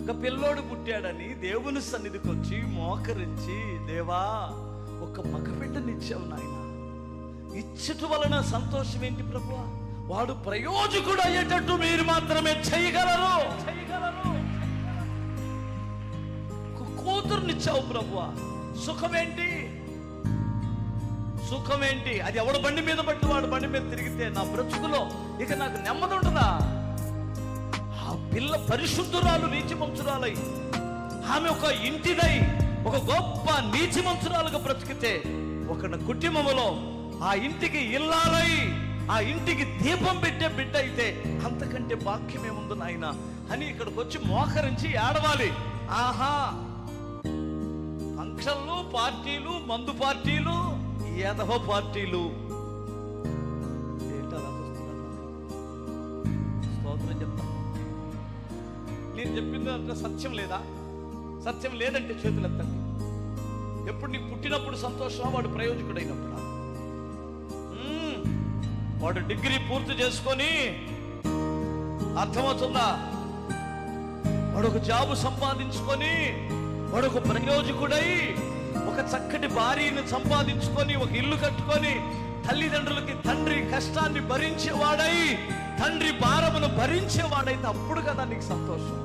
ఒక పిల్లోడు పుట్టాడని దేవుని సన్నిధికి వచ్చి మోకరించి, దేవా ఒక మగబిడ్డనిచ్చావు నాయన, ఇచ్చట వలన సంతోషం ఏంటి ప్రభువా? వాడు ప్రయోజకుడు అయ్యేటట్టు మీరు మాత్రమే చేయగలరు. ఒక కూతురునిచ్చావు ప్రభువా, సుఖమేంటి? సుఖమేంటి? అది ఎవడు బండి మీద బట్టి వాడు బండి మీద తిరిగితే నా బ్రతుకులో ఇక నాకు నెమ్మది ఉంటుందా? ఆ పిల్ల పరిశుద్ధురాలు, నీతిమంతురాలై, ఆమె ఒక ఇంటిదై ఒక గొప్ప నీతిమంతురాలుగా బ్రతికితే, ఒక కుటుంబములో ఆ ఇంటికి ఇల్లాలై ఆ ఇంటికి దీపం పెట్టే బిడ్డ అయితే అంతకంటే భాగ్యమేముంది నాయన అని ఇక్కడికి వచ్చి మోకరించి ఏడవాలి. ఆహా, ఫంక్షన్లు, పార్టీలు, మందు పార్టీలు, ఏదవ పార్టీలు ఏంటలా చూస్తున్నా? స్తోత్రం చెప్తా. నేను చెప్పింది అంటే సత్యం లేదా? సత్యం లేదంటే చేతులు ఎత్తండి. ఎప్పుడు నీకు పుట్టినప్పుడు సంతోషమా? వాడు ప్రయోజకుడైనప్పుడా? వాడు డిగ్రీ పూర్తి చేసుకొని, అర్థమవుతుందా, వాడు ఒక జాబు సంపాదించుకొని, వాడు ఒక ప్రయోజకుడై, ఒక చక్కటి భార్యను సంపాదించుకొని, ఒక ఇల్లు కట్టుకొని, తల్లిదండ్రులకి తండ్రి కష్టాన్ని భరించేవాడై, తండ్రి భారమును భరించేవాడైతే అప్పుడు కదా నీకు సంతోషం.